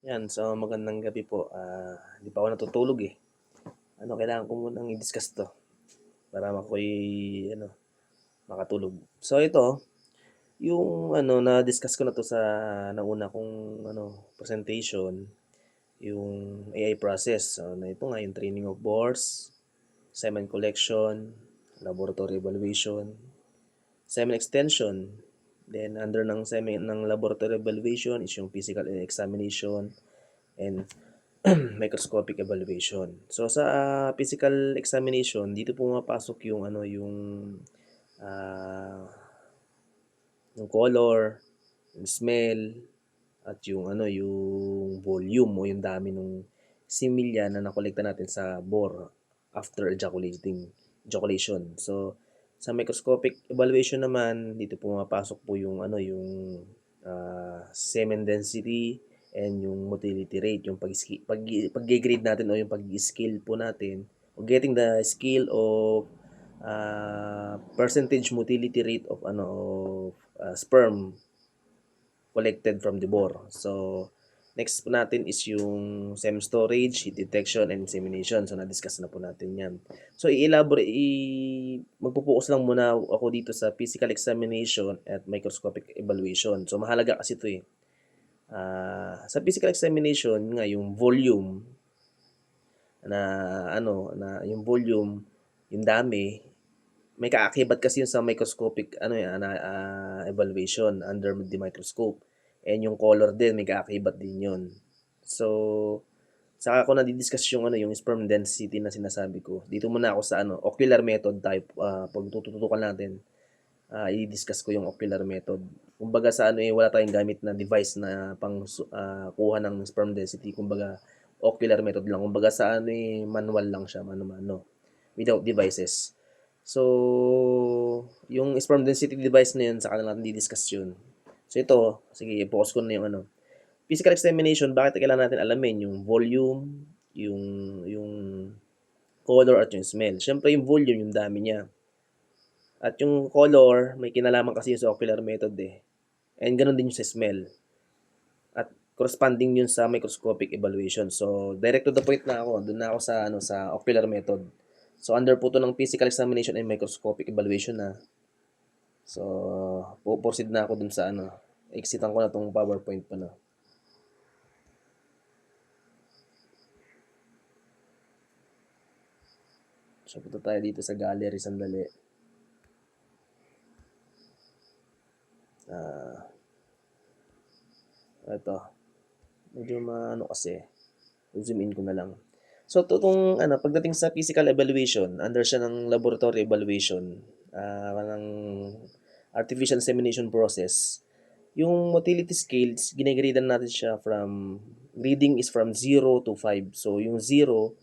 Yan, so magandang gabi po. Hindi pa ako natutulog eh. Kailangan ko munang i-discuss to para ako'y ano, makatulog. So ito, yung na-discuss ko na to sa nauna kong presentation, yung AI process. So, na ito nga yung training of bores, semen collection, laboratory evaluation, semen extension. Then under ng semen ng laboratory evaluation is yung physical examination and microscopic evaluation. So sa physical examination, dito pumapasok ah, yung color, yung smell, at yung volume o yung dami ng similya na nakolekta natin sa bore after ejaculation. So sa microscopic evaluation naman, dito pumapasok po yung semen density and yung motility rate, yung pag-grade natin o yung pag-scale po natin o getting the scale of percentage motility rate of sperm collected from the bore. So next po natin is yung SEM storage, heat detection, and insemination. So na-discuss na po natin yan. So magpo-focus lang muna ako dito sa physical examination at microscopic evaluation. So mahalaga kasi ito eh. Sa physical examination nga yung volume na yung volume, yung dami, may kaakibat kasi yun sa microscopic evaluation under the microscope. And yung color din may kaakibat din yun. So saka ko na-discuss yung sperm density na sinasabi ko. Dito muna ako sa ocular method type. Pag tututukan natin, i-discuss ko yung ocular method. Kumbaga sa wala tayong gamit na device na pang kuha ng sperm density. Kumbaga ocular method lang. Kumbaga sa manual lang siya, mano-mano, without devices. So, yung sperm density device na yun, sa kanila natin di-discuss yun. So ito, sige, focus ko na yung physical examination. Bakit kailangan natin alamin yung volume, yung color at yung smell? Siyempre yung volume, yung dami niya. At yung color, may kinalaman kasi yung sa ocular method eh. And ganun din yung sa smell. At corresponding yun sa microscopic evaluation. So, direct to the point na ako. Doon na ako sa ocular method. So, under po to ng physical examination and microscopic evaluation na. So, proceed na ako dun sa exitan ko na tong PowerPoint pa na. So, punta tayo dito sa gallery sandali. Ito. Medyo kasi. Zoom in ko na lang. So, itong pagdating sa physical evaluation, under siya ng laboratory evaluation, ng artificial insemination process, yung motility scales, ginagradean natin siya grading is from 0 to 5. So, yung 0,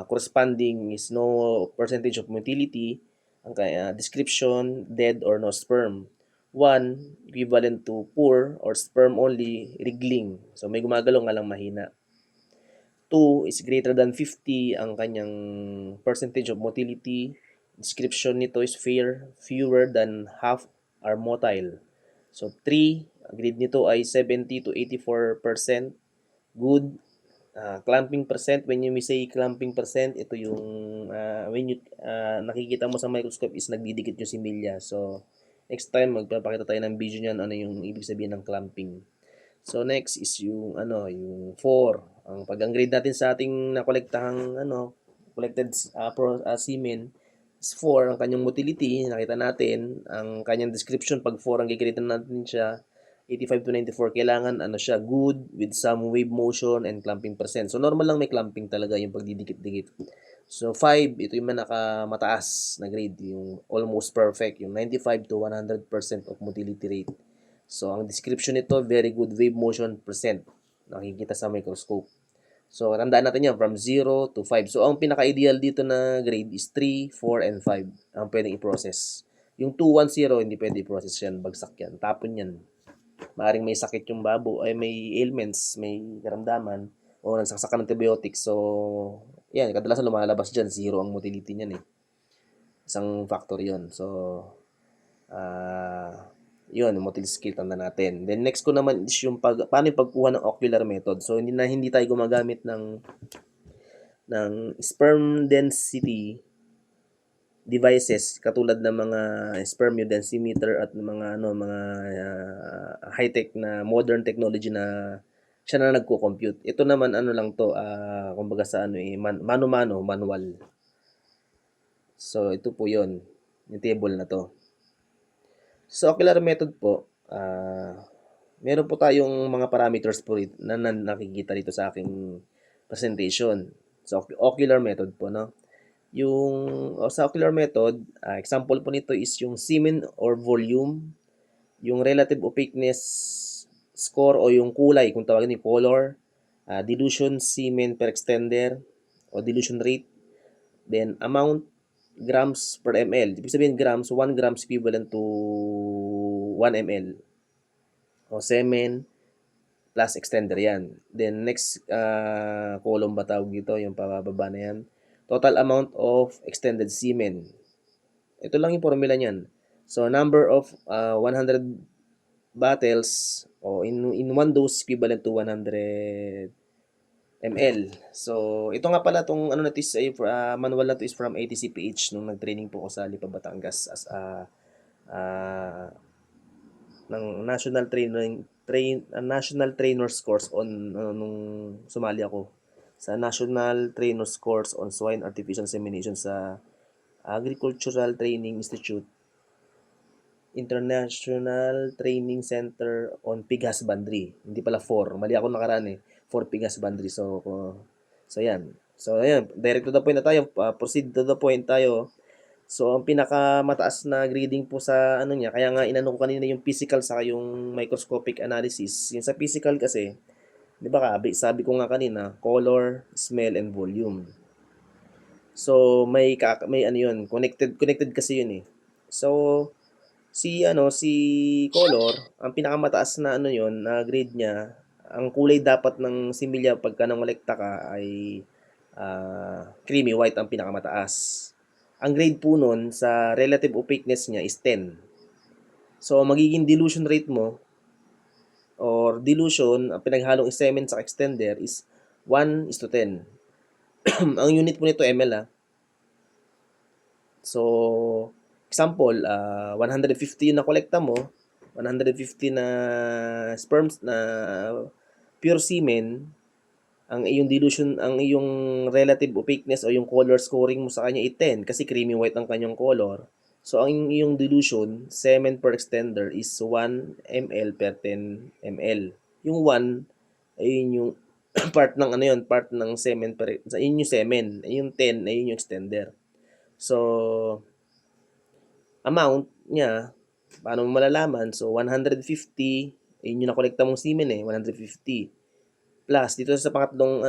corresponding is no percentage of motility, ang description, dead or no sperm. 1, equivalent to poor or sperm only, wriggling. So, may gumagalaw nga lang mahina. 2 is greater than 50 ang kanyang percentage of motility. Description nito is fewer than half are motile. So 3, grade nito ay 70 to 84% good. Clamping percent, when you say clamping percent, ito yung when you nakikita mo sa microscope is nagdidikit yung similya. So next time magpapakita tayo ng video niyan ano yung ibig sabihin ng clamping. So next is yung 4. Ang pag-grade natin sa ating nakolektahang collected semen is 4 ang kanyang motility. Nakita natin ang kanyang description pag 4 ang gigrade natin siya 85 to 94, kailangan siya good with some wave motion and clamping percent. So normal lang may clamping talaga yung pagdidikit-dikit. So 5, ito yung mataas na grade, yung almost perfect, yung 95 to 100% of motility rate. So, ang description nito, very good wave motion percent. Nakikita sa microscope. So, tandaan natin yan from 0 to 5. So, ang pinaka-ideal dito na grade is 3, 4, and 5 ang pwedeng i-process. Yung 2, 1, 0, hindi pwede i-process yan. Bagsak yan. Tapon yan. Maaring may sakit yung babo, ay may ailments, may karamdaman, o nagsaksak ng antibiotics. So, yan, kadalasan lumalabas dyan. 0 ang motility niyan eh. Isang factor yon. So, Yun, motility scale tanda natin. Then next ko naman is yung paano yung pagkuha ng ocular method. So hindi tayo gumagamit ng sperm density devices katulad ng mga sperm densimeter at mga high-tech na modern technology na siya na nagko-compute. Ito naman ano lang to, kumbaga sa mano-mano, manual. So ito po 'yon, yung table na to. Sa ocular method po, meron po tayong mga parameters po na nakikita dito sa aking presentation. So, ocular method po, no? Sa ocular method, example po nito is yung semen or volume, yung relative opaqueness score o yung kulay, kung tawagin ni color, dilution semen per extender o dilution rate, then amount grams per ml. Ibig sabihin grams, 1 grams equivalent to 1 ml. O semen plus extender yan. Then next column ba tawag dito, yung pababa na yan. Total amount of extended semen. Ito lang yung formula niyan. So number of 100 bottles o in one dose equivalent to 100 ml. So ito nga pala tong ano na to is manual na to is from ATCPH nung nag-training po ako sa Lipa Batangas as ng national trainers course on nung sumali ako sa National Trainers Course on Swine Artificial Insemination sa Agricultural Training Institute International Training Center on Pig Husbandry. Hindi pala 4. Mali ako nakaraan eh. 4 Pig Husbandry. So yan. So ayan, direct to the point na tayo. Proceed to the point tayo. So ang pinakamataas na grading po sa ano niya, kaya nga inano ko kanina yung physical saka yung microscopic analysis. Yung sa physical kasi, 'di ba sabi ko nga kanina, color, smell and volume. So may ano yun, connected kasi yun eh. So si color, ang pinakamataas na ano yun, na grade niya, ang kulay dapat ng similya pagka nangolekta ka ay creamy white ang pinakamataas. Ang grade po nun sa relative opaqueness niya is 10. So magiging dilution rate mo or dilution, ang pinaghalong semen sa extender is 1:10. Ang unit po nito ml So example, 150 yung nakolekta mo, 150 na sperms na pure semen, ang iyong relative opaqueness o yung color scoring mo sa kanya ay 10 kasi creamy white ang kanyang color. So ang iyong dilution, semen per extender is 1 ml per 10 ml. Yung 1 ayun yung part ng semen yun yung semen, yung 10 ayun yung extender. So amount niya, paano mo malalaman? So 150, ayun yung nakolekta mong semen 150 plus dito sa pangatlong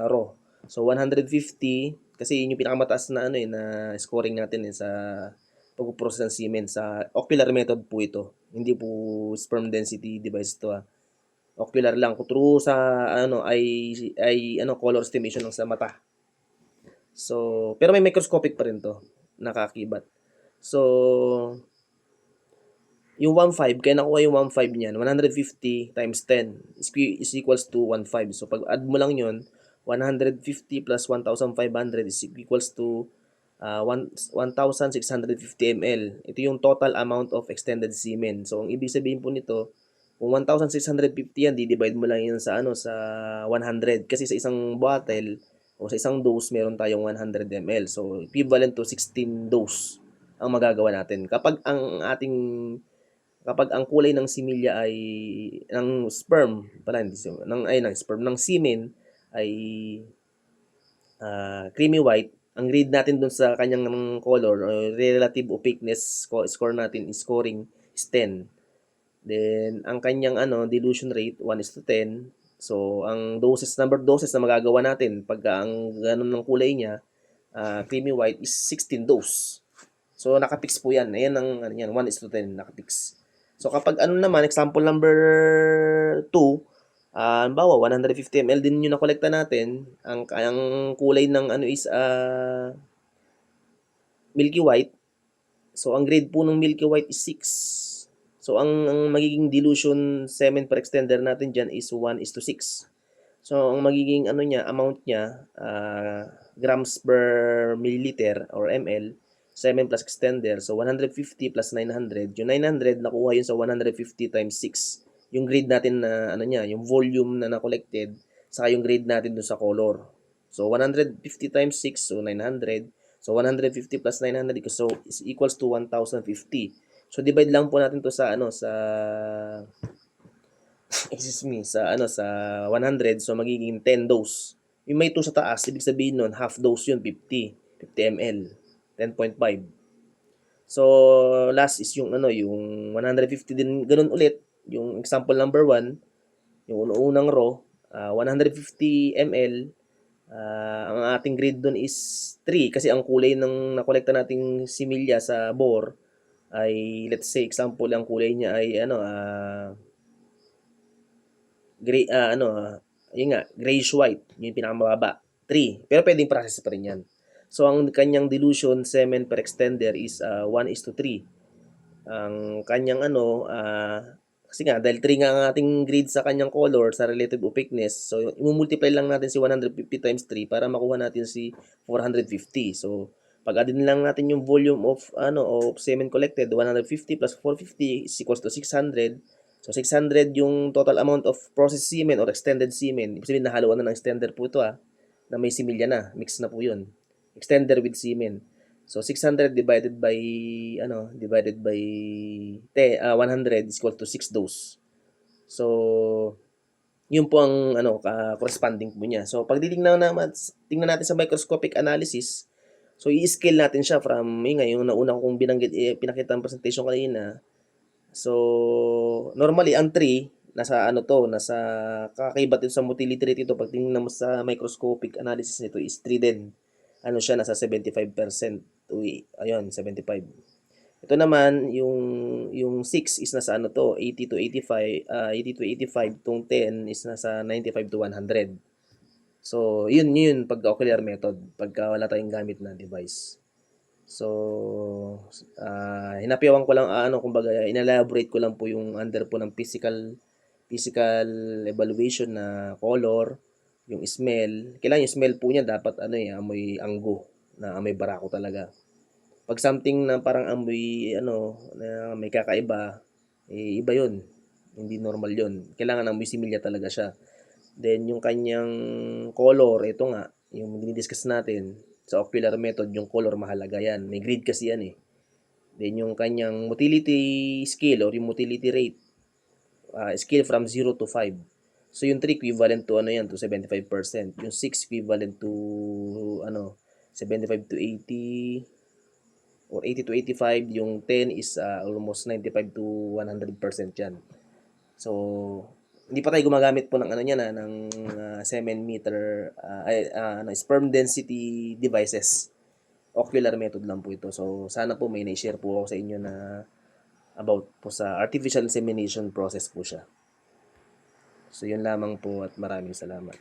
row. So 150 kasi yun yung pinakamataas na na scoring natin sa pag-process ng semen sa ocular method po ito. Hindi po sperm density device ito. Ocular lang true sa color estimation ng sa mata. So pero may microscopic pa rin to, nakakibat. So yung 1.5, kaya nakuha yung 1.5 niyan, 150 times 10 is equals to 1.5. So pag add mo lang yun, 150 plus 1,500 is equals to 1,650 ml. Ito yung total amount of extended semen. So ang ibig sabihin po nito, kung 1,650 yan, di-divide mo lang yun sa sa 100 kasi sa isang bottle o sa isang dose meron tayong 100 ml. So equivalent to 16 dose ang magagawa natin. Kapag ang kulay ng similya ay ng sperm pala ng sperm ng semen ay creamy white, ang grade natin dun sa kanyang color or relative opaqueness score natin is scoring is 10. Then ang kanyang dilution rate 1:10. So ang number of doses na magagawa natin pagka ang ganun ng kulay niya creamy white is 16 dose. So nakapix po yan. Ayan ang 1:10 nakapix. So kapag naman, example number 2, halimbawa 150 ml din yung nakolekta natin, ang kulay ng is milky white. So ang grade po ng milky white is 6. So, ang magiging dilution semen per extender natin diyan is 1:6. So, ang magiging ano niya, amount niya, grams per milliliter or ml, semen plus extender. So, 150 plus 900. Yung 900, nakuha yun sa 150 times 6. Yung grade natin na, ano niya, yung volume na na-collected, saka yung grade natin dun sa color. So, 150 times 6, so 900. So, 150 plus 900 so is equals to 1,050. So, divide lang po natin to sa ano sa excuse me, sa ano sa 100 so magiging 10 dose. Yung may 2 sa taas, ibig sabihin nun half dose yun 50 ml, 10.5. So, last is yung ano, yung 150 din ganun ulit. Yung example number 1, yung unang row, 150 ml. Ang ating grade doon is 3 kasi ang kulay ng nakolekta nating similya sa bore ay let's say example ang kulay niya ay ano gray yun nga grayish white yung pinakamababa 3 pero pwedeng process pa rin yan. So ang kanyang dilution semen per extender is 1:3. Ang kanyang kasi nga dahil 3 nga ang ating grade sa kanyang color sa relative opaqueness, so i-multiply lang natin si 150 times 3 para makuha natin si 450. So pag-add lang natin yung volume of of semen collected, 150 plus 450 is equals to 600. So 600 yung total amount of processed semen or extended semen. Ibig sabihin nahaluan na ng extender po ito na may similya na, mix na po yun. Extender with semen. So 600 divided by 100 is equal to 6 dose. So yun po ang corresponding po niya. So pag tingnan natin sa microscopic analysis, so i-scale natin siya from yung nauna kong binanggit pinakita ang presentation kanina. So normally ang 3 nasa kakaiba din sa motility rate ito pag tingnan mo sa microscopic analysis nito is 3 din. Siya nasa 75%. Ayun, 75. Ito naman yung 6 is nasa 80 to 85, 80 to 85, tong 10 is nasa 95 to 100. So, yun pagka-ocular method, pagka wala tayong gamit na device. So, hinapyawan ko lang kumbaga inelaborate ko lang po yung under po ng physical evaluation na color, yung smell. Kailangan yung smell po niya dapat amoy anggo, na amoy barako talaga. Pag something na parang amoy na may kakaiba, iba 'yun. Hindi normal 'yun. Kailangan amoy similya talaga siya. Then yung kanyang color, ito nga, yung dinidiscuss natin sa ocular method, yung color mahalaga 'yan. May grade kasi 'yan eh. Then yung kanyang motility scale or yung motility rate, scale from 0 to 5. So yung 3 equivalent to to 75%. Yung 6 equivalent to 75 to 80 or 80 to 85. Yung 10 is almost 95 to 100% yan. So hindi pa tayo gumagamit po ng ng semen meter, sperm density devices. Ocular method lang po ito. So sana po may na-share po ako sa inyo na about po sa artificial insemination process po siya. So yun lamang po at maraming salamat.